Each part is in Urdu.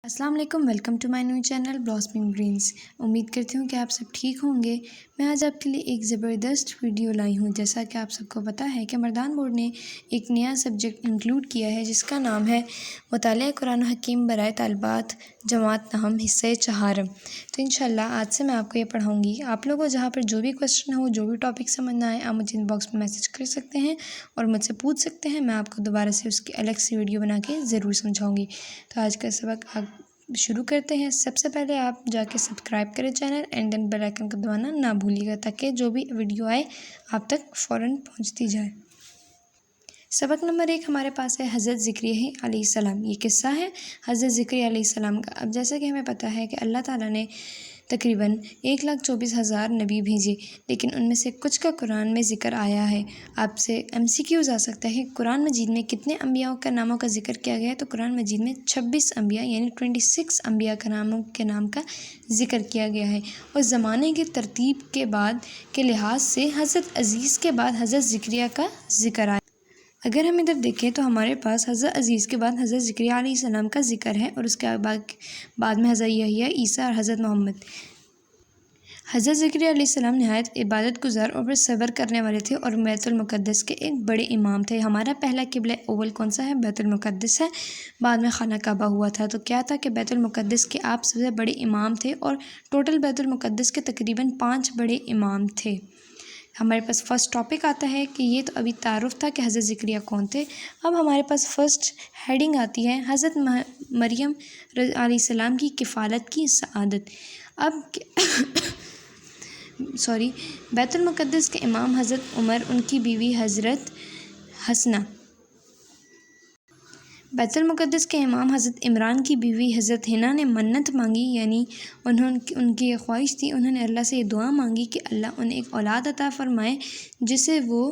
السلام علیکم، welcome to my new channel Blossoming Greens. امید کرتی ہوں کہ آپ سب ٹھیک ہوں گے۔ میں آج آپ کے لیے ایک زبردست ویڈیو لائی ہوں۔ جیسا کہ آپ سب کو پتہ ہے کہ مردان بورڈ نے ایک نیا سبجیکٹ انکلوڈ کیا ہے جس کا نام ہے مطالعہ قرآن حکیم برائے طالبات جماعت نہم حصہ چہارم۔ تو انشاءاللہ آج سے میں آپ کو یہ پڑھاؤں گی۔ آپ لوگوں جہاں پر جو بھی کویسچن ہو، جو بھی ٹاپک سمجھ نہ آئے، آپ مجھے ان باکس میں میسیج کر سکتے ہیں اور مجھ سے پوچھ سکتے ہیں۔ میں آپ کو دوبارہ سے اس کی الگ سی ویڈیو بنا کے ضرور سمجھاؤں گی۔ تو آج کا سبق شروع کرتے ہیں۔ سب سے پہلے آپ جا کے سبسکرائب کریں channel and then bell icon کو دبانا نہ بھولیے گا تاکہ جو بھی ویڈیو آئے آپ تک فوراً پہنچتی جائے۔ سبق نمبر 1 ہمارے پاس ہے حضرت زکریا علیہ السلام۔ یہ قصہ ہے حضرت زکریا علیہ السلام کا۔ اب جیسا کہ ہمیں پتہ ہے کہ اللہ تعالیٰ نے تقریباً 1,24,000 نبی بھیجے، لیکن ان میں سے کچھ کا قرآن میں ذکر آیا ہے۔ آپ سے MCQs آ سکتا ہے، قرآن مجید میں کتنے انبیاء کا ناموں کا ذکر کیا گیا ہے؟ تو قرآن مجید میں 26 انبیاء یعنی 26 انبیاء کا نام کا ذکر کیا گیا ہے، اور زمانے کی ترتیب کے بعد کے لحاظ سے حضرت عزیز کے بعد حضرت زکریا کا ذکر آیا۔ اگر ہم ادھر دیکھیں تو ہمارے پاس حضرت عزیز کے بعد حضرت زکریا علیہ السلام کا ذکر ہے، اور اس کے بعد میں حضرت یحییٰ، عیسیٰ اور حضرت محمد۔ حضرت زکریا علیہ السلام نہایت عبادت گزار اور صبر کرنے والے تھے اور بیت المقدس کے ایک بڑے امام تھے۔ ہمارا پہلا قبلہ اول کون سا ہے؟ بیت المقدس ہے۔ بعد میں خانہ کعبہ ہوا تھا۔ تو کیا تھا کہ بیت المقدس کے آپ سب سے بڑے امام تھے، اور ٹوٹل بیت المقدس کے تقریباً 5 بڑے امام تھے۔ ہمارے پاس فرسٹ ٹاپک آتا ہے کہ یہ تو ابھی تعارف تھا کہ حضرت زکریا کون تھے۔ اب ہمارے پاس فرسٹ ہیڈنگ آتی ہے حضرت مریم علیہ السلام کی کفالت کی سعادت۔ بیت المقدس کے امام حضرت عمر، ان کی بیوی حضرت حسنہ۔ بیت المقدس کے امام حضرت عمران کی بیوی حضرت حنا نے منت مانگی، یعنی ان کی یہ خواہش تھی، انہوں نے اللہ سے یہ دعا مانگی کہ اللہ انہیں ایک اولاد عطا فرمائے جسے وہ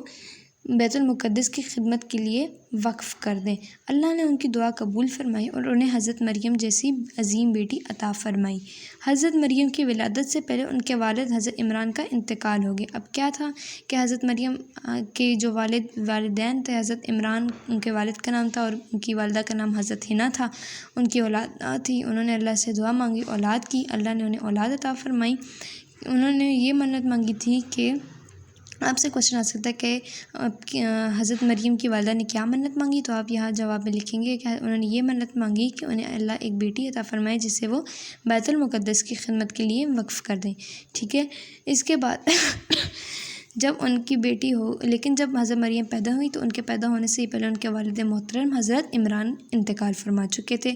بیت المقدس کی خدمت کے لیے وقف کر دیں۔ اللہ نے ان کی دعا قبول فرمائی اور انہیں حضرت مریم جیسی عظیم بیٹی عطا فرمائی۔ حضرت مریم کی ولادت سے پہلے ان کے والد حضرت عمران کا انتقال ہو گیا۔ اب کیا تھا کہ حضرت مریم کے جو والدین تھے، حضرت عمران ان کے والد کا نام تھا اور ان کی والدہ کا نام حضرت حنا تھا، ان کی اولاد تھی۔ انہوں نے اللہ سے دعا مانگی اولاد کی، اللہ نے انہیں اولاد عطا فرمائی۔ انہوں نے یہ منت مانگی تھی کہ آپ سے کوشچن آ سکتا ہے کہ حضرت مریم کی والدہ نے کیا منت مانگی؟ تو آپ یہاں جواب میں لکھیں گے کہ انہوں نے یہ منت مانگی کہ انہیں اللہ ایک بیٹی عطا فرمائے جسے وہ بیت المقدس کی خدمت کے لیے وقف کر دیں، ٹھیک ہے۔ اس کے بعد جب ان کی بیٹی لیکن جب حضرت مریم پیدا ہوئی تو ان کے پیدا ہونے سے ہی پہلے ان کے والد محترم حضرت عمران انتقال فرما چکے تھے۔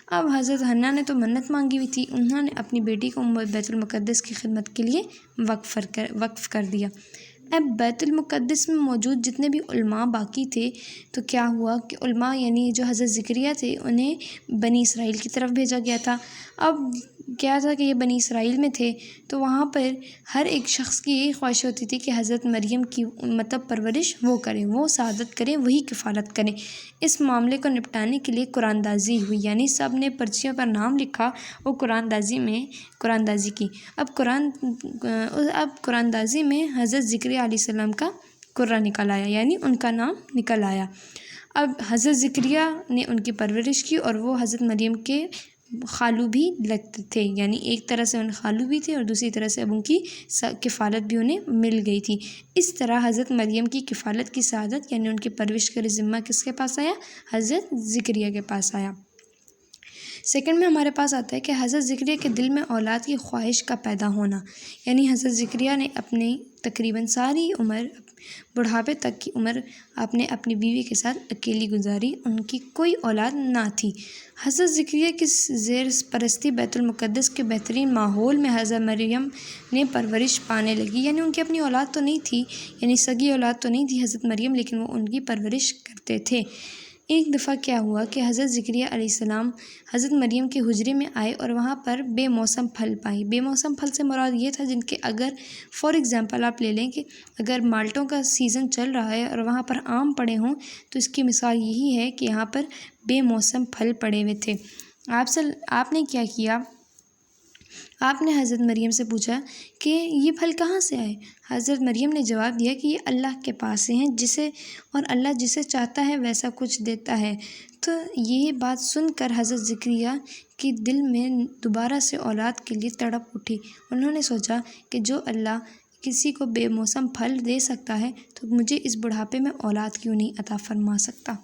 اب حضرت حنا نے تو منت مانگی ہوئی تھی، انہوں نے اپنی بیٹی کو بیت المقدس کی خدمت کے لیے وقف کر دیا۔ اب بیت المقدس میں موجود جتنے بھی علماء باقی تھے تو کیا ہوا کہ علماء یعنی جو حضرت زکریا تھے انہیں بنی اسرائیل کی طرف بھیجا گیا تھا۔ اب کیا تھا کہ یہ بنی اسرائیل میں تھے تو وہاں پر ہر ایک شخص کی یہی خواہش ہوتی تھی کہ حضرت مریم کی پرورش وہ کریں، وہ سعادت کریں، وہی کفالت کریں۔ اس معاملے کو نپٹانے کے لیے قرآن دازی ہوئی، یعنی سب نے پرچیوں پر نام لکھا، وہ قرآن دازی کی۔ اب قرآن دازی میں حضرت زکریا علیہ السلام کا قرہ نکل آیا، یعنی ان کا نام نکل آیا۔ اب حضرت زکریا نے ان کی پرورش کی اور وہ حضرت مریم کے خالو بھی لگتے تھے، یعنی ایک طرح سے ان خالو بھی تھے اور دوسری طرح سے اب ان کی کفالت بھی انہیں مل گئی تھی۔ اس طرح حضرت مریم کی کفالت کی سعادت یعنی ان کی پرورش کا ذمہ کس کے پاس آیا؟ حضرت زکریا کے پاس آیا۔ سیکنڈ میں ہمارے پاس آتا ہے کہ حضرت زکریا کے دل میں اولاد کی خواہش کا پیدا ہونا، یعنی حضرت زکریا نے اپنی تقریباً ساری عمر، بڑھاپے تک کی عمر اپنی بیوی کے ساتھ اکیلی گزاری، ان کی کوئی اولاد نہ تھی۔ حضرت زکریا کی زیر پرستی بیت المقدس کے بہترین ماحول میں حضرت مریم نے پرورش پانے لگی، یعنی ان کی اپنی اولاد تو نہیں تھی، یعنی سگی اولاد تو نہیں تھی حضرت مریم، لیکن وہ ان کی پرورش کرتے تھے۔ ایک دفعہ کیا ہوا کہ حضرت زکریا علیہ السلام حضرت مریم کے حجرے میں آئے اور وہاں پر بے موسم پھل پائے۔ بے موسم پھل سے مراد یہ تھا جن کے اگر فار ایگزامپل آپ لے لیں کہ اگر مالٹوں کا سیزن چل رہا ہے اور وہاں پر آم پڑے ہوں تو اس کی مثال یہی ہے کہ یہاں پر بے موسم پھل پڑے ہوئے تھے۔ آپ نے کیا کیا آپ نے حضرت مریم سے پوچھا کہ یہ پھل کہاں سے آئے؟ حضرت مریم نے جواب دیا کہ یہ اللہ کے پاس سے ہیں، اور اللہ جسے چاہتا ہے ویسا کچھ دیتا ہے۔ تو یہ بات سن کر حضرت زکریا کے دل میں دوبارہ سے اولاد کے لیے تڑپ اٹھی۔ انہوں نے سوچا کہ جو اللہ کسی کو بے موسم پھل دے سکتا ہے تو مجھے اس بڑھاپے میں اولاد کیوں نہیں عطا فرما سکتا۔